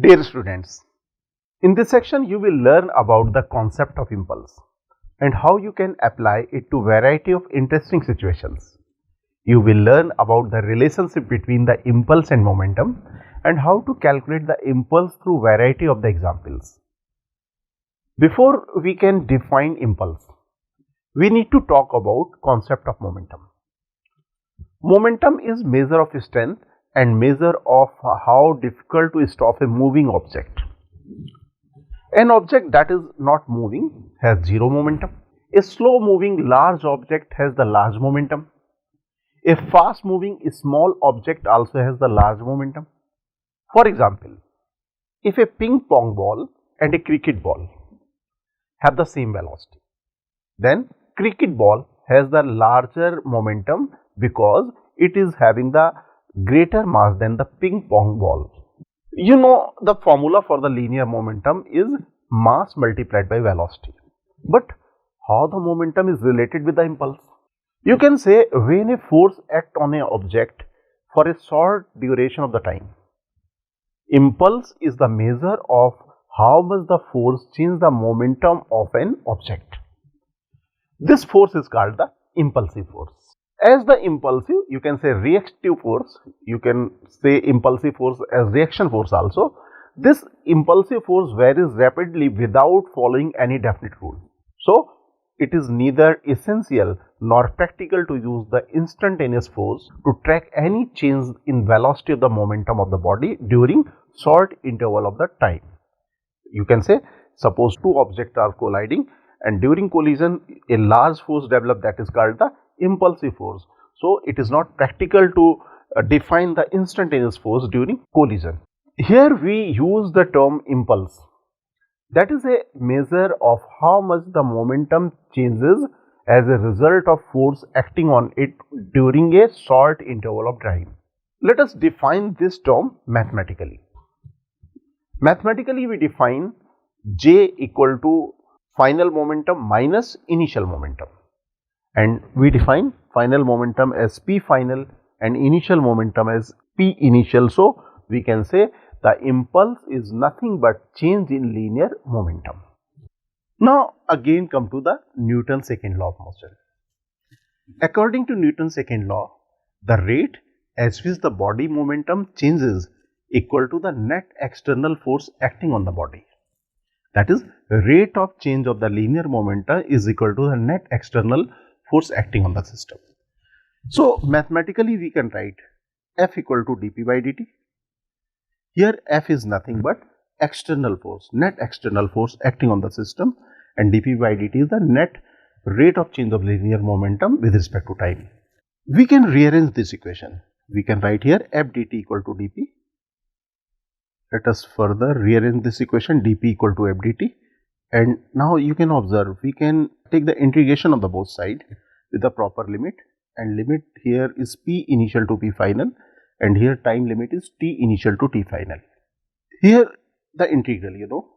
Dear students, in this section you will learn about the concept of impulse and how you can apply it to variety of interesting situations. You will learn about the relationship between the impulse and momentum and how to calculate the impulse through variety of the examples. Before we can define impulse, we need to talk about concept of momentum. Momentum is measure of strength and measure of how difficult to stop a moving object. An object that is not moving has zero momentum. A slow moving large object has the large momentum. A fast moving small object also has the large momentum. For example, if a ping pong ball and a cricket ball have the same velocity, then cricket ball has the larger momentum because it is having the greater mass than the ping pong ball. You know, the formula for the linear momentum is mass multiplied by velocity. But how the momentum is related with the impulse? You can say when a force acts on an object for a short duration of the time, impulse is the measure of how much the force changes the momentum of an object. This force is called the impulsive force. As the impulsive, you can say reactive force, you can say impulsive force as reaction force also. This impulsive force varies rapidly without following any definite rule. So, it is neither essential nor practical to use the instantaneous force to track any change in velocity of the momentum of the body during short interval of the time. You can say, suppose two objects are colliding and during collision a large force develops, that is called the impulsive force. So, it is not practical to define the instantaneous force during collision. Here we use the term impulse. That is a measure of how much the momentum changes as a result of force acting on it during a short interval of time. Let us define this term mathematically. Mathematically, we define J equal to final momentum minus initial momentum, and we define final momentum as P final and initial momentum as P initial. So, we can say the impulse is nothing but change in linear momentum. Now, again come to the Newton's second law of motion. According to Newton's second law, the rate at which the body momentum changes equal to the net external force acting on the body. That is, rate of change of the linear momentum is equal to the net external force acting on the system. So, mathematically we can write F equal to dp by dt. Here F is nothing but external force, net external force acting on the system, and dp by dt is the net rate of change of linear momentum with respect to time. We can rearrange this equation. We can write here F dt equal to dp. Let us further rearrange this equation, dp equal to F dt, and now you can observe we can take the integration of the both side with the proper limit, and limit here is p initial to p final, and here time limit is t initial to t final. Here the integral,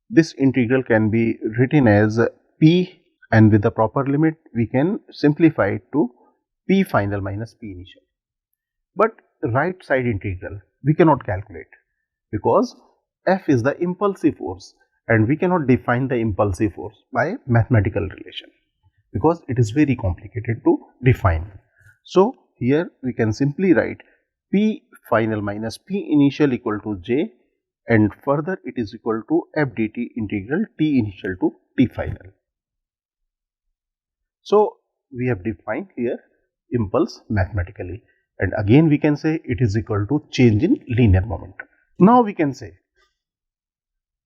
this integral can be written as p, and with the proper limit we can simplify it to p final minus p initial. But right side integral we cannot calculate because F is the impulsive force and we cannot define the impulsive force by mathematical relation because it is very complicated to define. So, here we can simply write P final minus P initial equal to J, and further it is equal to F dt integral T initial to T final. So, we have defined here impulse mathematically, and again we can say it is equal to change in linear momentum. Now, we can say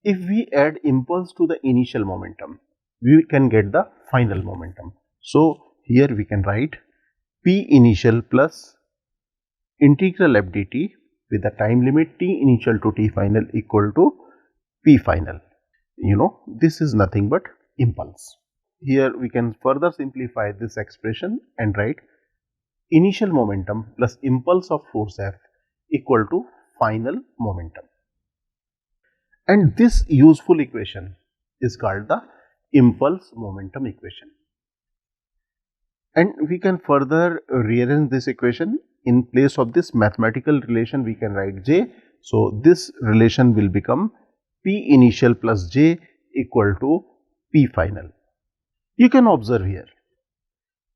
if we add impulse to the initial momentum, we can get the final momentum. So, here we can write P initial plus integral F dt with the time limit T initial to T final equal to P final. This is nothing but impulse. Here we can further simplify this expression and write initial momentum plus impulse of force F equal to final momentum. And this useful equation is called the impulse momentum equation. And we can further rearrange this equation. In place of this mathematical relation, we can write J So this relation will become P initial plus J equal to P final. You can observe here,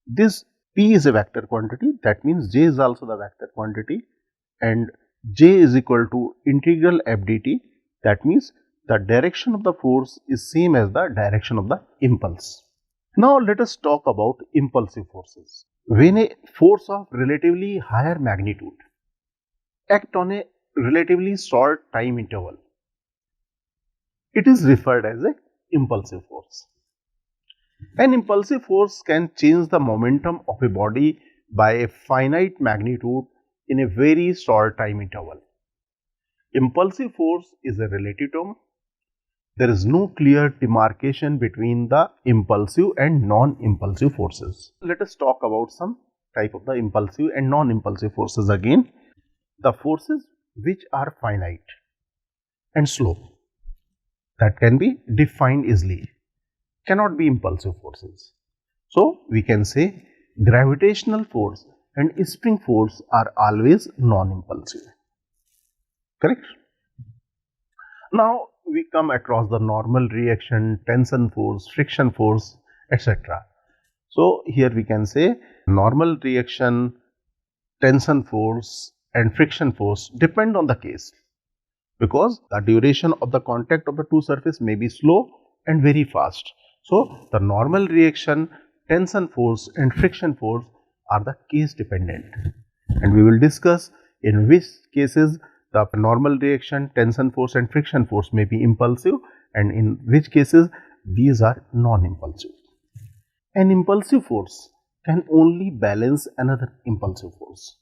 this P is a vector quantity, that means J is also the vector quantity, and J is equal to integral f dt, that means the direction of the force is same as the direction of the impulse. Now let us talk about impulsive forces. When a force of relatively higher magnitude act on a relatively short time interval, it is referred as an impulsive force. An impulsive force can change the momentum of a body by a finite magnitude in a very short time interval. Impulsive force is a relative term. There is no clear demarcation between the impulsive and non-impulsive forces. Let us talk about some type of the impulsive and non-impulsive forces again. The forces which are finite and slow, that can be defined easily, cannot be impulsive forces. So we can say gravitational force and spring force are always non-impulsive. Correct? Now we come across the normal reaction, tension force, friction force, etc. So here we can say normal reaction, tension force and friction force depend on the case, because the duration of the contact of the two surfaces may be slow and very fast. So the normal reaction, tension force and friction force are the case dependent, and we will discuss in which cases the normal reaction, tension force and friction force may be impulsive and in which cases these are non-impulsive. An impulsive force can only balance another impulsive force.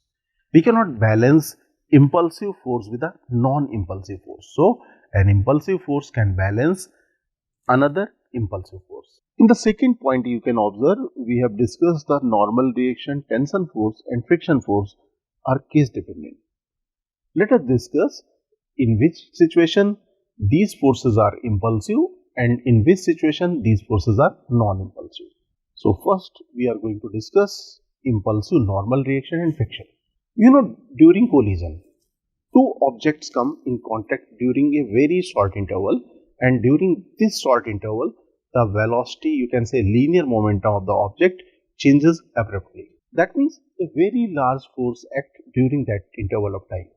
We cannot balance impulsive force with a non-impulsive force. So an impulsive force can balance another impulsive force. In the second point, you can observe we have discussed the normal reaction, tension force and friction force are case dependent. Let us discuss in which situation these forces are impulsive and in which situation these forces are non-impulsive. So first we are going to discuss impulsive, normal reaction and friction. You know, during collision, two objects come in contact during a very short interval, and during this short interval the velocity, you can say linear momentum of the object, changes abruptly. That means a very large force acts during that interval of time.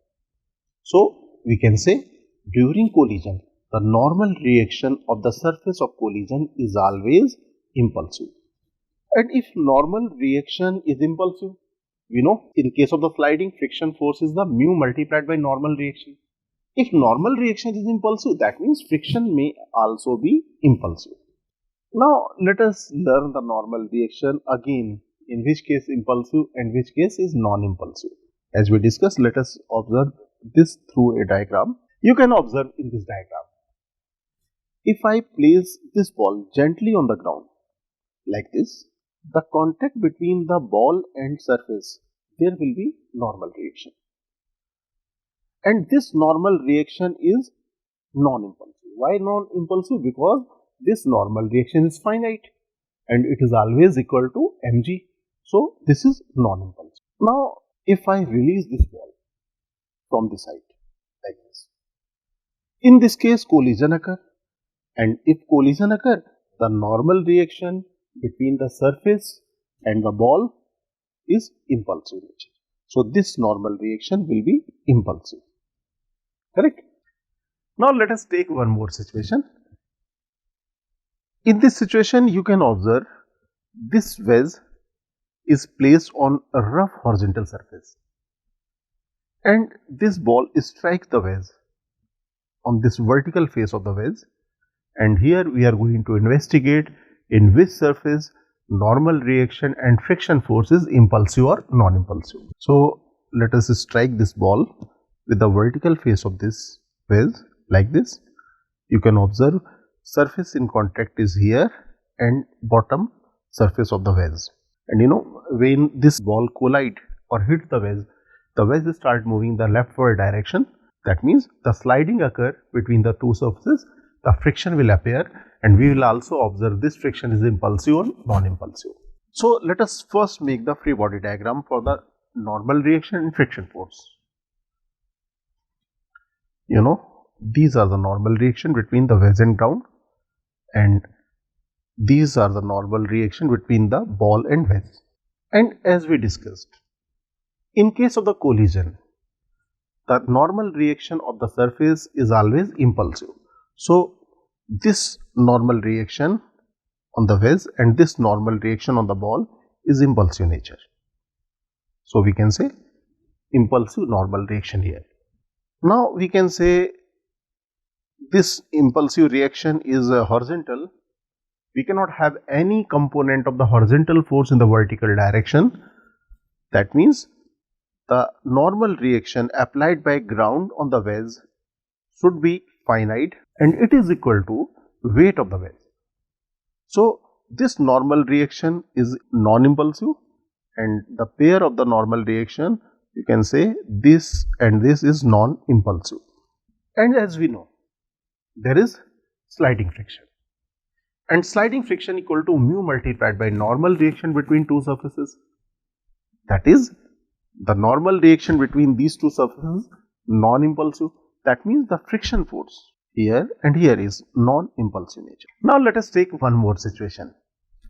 So we can say during collision the normal reaction of the surface of collision is always impulsive. And if normal reaction is impulsive, we know in case of the sliding, friction force is the mu multiplied by normal reaction. If normal reaction is impulsive, that means friction may also be impulsive. Now let us learn the normal reaction again, in which case impulsive and which case is non-impulsive. As we discussed, let us observe this through a diagram. You can observe in this diagram, if I place this ball gently on the ground like this, the contact between the ball and surface, there will be normal reaction, and this normal reaction is non-impulsive. Why non-impulsive? Because this normal reaction is finite and it is always equal to mg. So this is non-impulsive. Now if I release this ball from the side like this, in this case collision occur, and if collision occur, the normal reaction between the surface and the ball is impulsive nature. So this normal reaction will be impulsive. Correct? Now let us take one more situation. In this situation, you can observe this wedge is placed on a rough horizontal surface, and this ball strikes the wedge on this vertical face of the wedge, and here we are going to investigate in which surface normal reaction and friction force is impulsive or non-impulsive. So let us strike this ball with the vertical face of this wedge like this. You can observe surface in contact is here and bottom surface of the wedge, and you know, when this ball collide or hit the wedge start moving the leftward direction. That means the sliding occur between the two surfaces, the friction will appear, and we will also observe this friction is impulsive or non-impulsive. So let us first make the free body diagram for the normal reaction and friction force. these are the normal reaction between the wedge and ground, and these are the normal reaction between the ball and wedge. And as we discussed, in case of the collision, the normal reaction of the surface is always impulsive. So this normal reaction on the wedge and this normal reaction on the ball is impulsive nature. So we can say impulsive normal reaction here. Now we can say this impulsive reaction is horizontal. We cannot have any component of the horizontal force in the vertical direction. That means the normal reaction applied by ground on the wedge should be finite and it is equal to weight of the wedge. So this normal reaction is non-impulsive, and the pair of the normal reaction, you can say this and this is non-impulsive. And as we know, there is sliding friction, and sliding friction equal to mu multiplied by normal reaction between two surfaces. That is, the normal reaction between these two surfaces non-impulsive. That means the friction force here and here is non-impulsive nature. Now let us take one more situation.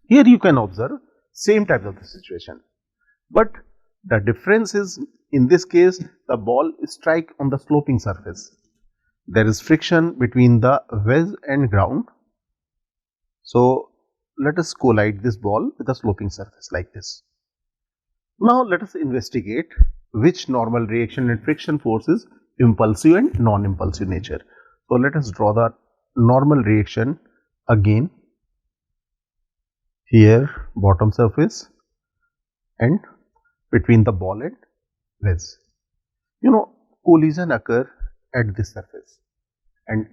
Here you can observe same type of the situation, but the difference is, in this case the ball strike on the sloping surface. There is friction between the wedge and ground. So let us collide this ball with a sloping surface like this. Now let us investigate which normal reaction and friction force is impulsive and non-impulsive nature. So let us draw the normal reaction again. Here bottom surface and between the ball and wedge. Collision occur at this surface, and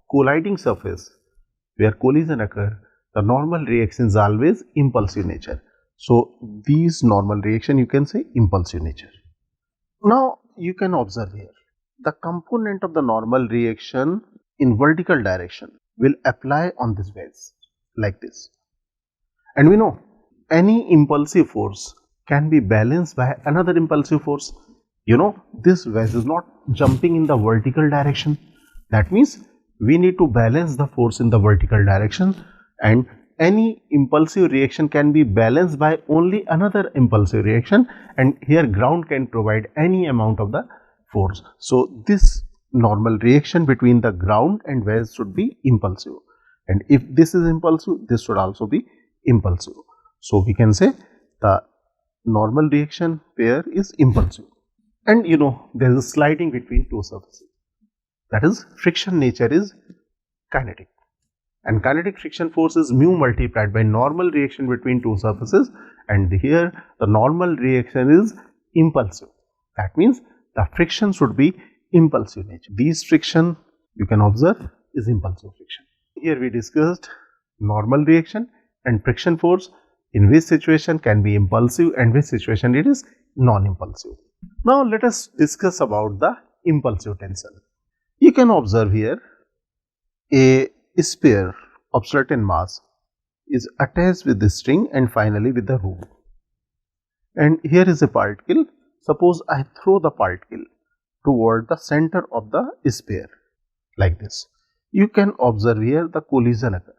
colliding surface where collision occur, the normal reaction is always impulsive nature. So these normal reaction you can say impulsive nature. Now you can observe here the component of the normal reaction in vertical direction will apply on this wedge like this. And we know any impulsive force can be balanced by another impulsive force. This wedge is not jumping in the vertical direction. That means we need to balance the force in the vertical direction, and any impulsive reaction can be balanced by only another impulsive reaction, and here ground can provide any amount of the force. So this normal reaction between the ground and wedge should be impulsive, and if this is impulsive, this should also be impulsive. So we can say the normal reaction pair is impulsive. And there is a sliding between two surfaces. That is, friction nature is kinetic, and kinetic friction force is mu multiplied by normal reaction between two surfaces, and here the normal reaction is impulsive. That means the friction should be impulsive nature. These friction you can observe is impulsive friction. Here we discussed normal reaction and friction force, in which situation can be impulsive and which situation it is non-impulsive. Now let us discuss about the impulsive tension. You can observe here a sphere of certain mass is attached with the string and finally with the rope. And here is a particle. Suppose I throw the particle toward the center of the sphere like this. You can observe here the collision occur.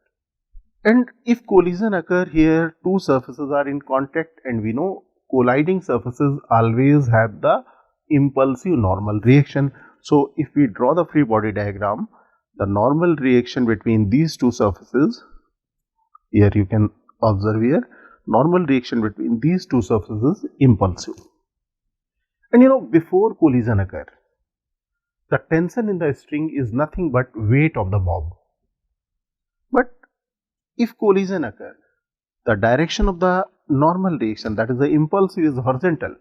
And if collision occur here, two surfaces are in contact, and we know colliding surfaces always have the impulsive normal reaction. So if we draw the free body diagram, the normal reaction between these two surfaces, here you can observe here, normal reaction between these two surfaces is impulsive. And before collision occur, the tension in the string is nothing but weight of the bob. But if collision occur, the direction of the normal reaction, that is the impulsive, is horizontal.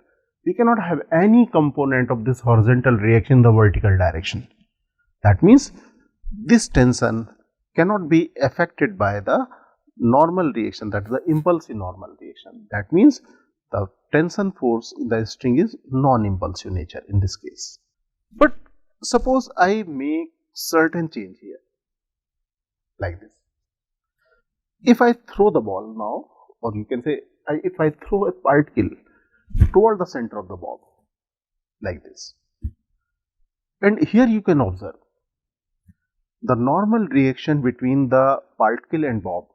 We cannot have any component of this horizontal reaction in the vertical direction. That means this tension cannot be affected by the normal reaction, that is the impulsive normal reaction. That means the tension force in the string is non-impulsive nature in this case. But suppose I make certain change here like this. If I throw the ball now, or you can say if I throw a particle toward the center of the bob like this, And here you can observe the normal reaction between the particle and bob.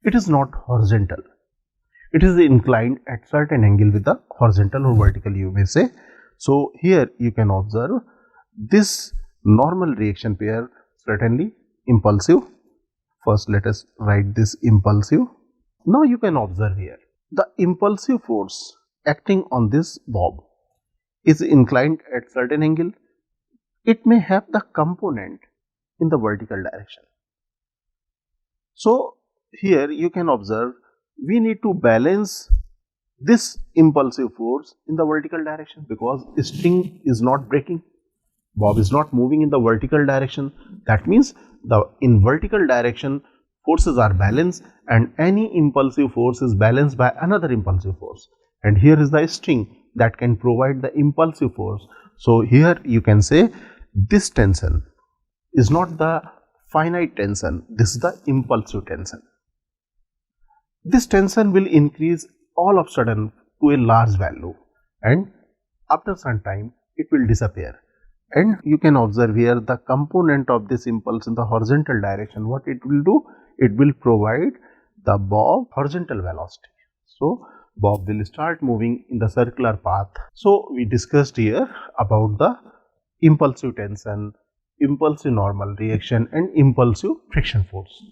It is not horizontal. It is inclined at certain angle with the horizontal or vertical, you may say. So here you can observe this normal reaction pair, certainly impulsive. First let us write this impulsive. Now you can observe here the impulsive force acting on this bob is inclined at certain angle. It may have the component in the vertical direction. So here you can observe we need to balance this impulsive force in the vertical direction, because string is not breaking, bob is not moving in the vertical direction. That means in vertical direction forces are balanced, and any impulsive force is balanced by another impulsive force, and here is the string that can provide the impulsive force. So here you can say this tension is not the finite tension, this is the impulsive tension. This tension will increase all of a sudden to a large value, and after some time it will disappear. And you can observe here the component of this impulse in the horizontal direction. What it will do? It will provide the bob horizontal velocity. So bob will start moving in the circular path. So we discussed here about the impulsive tension, impulsive normal reaction and impulsive friction force.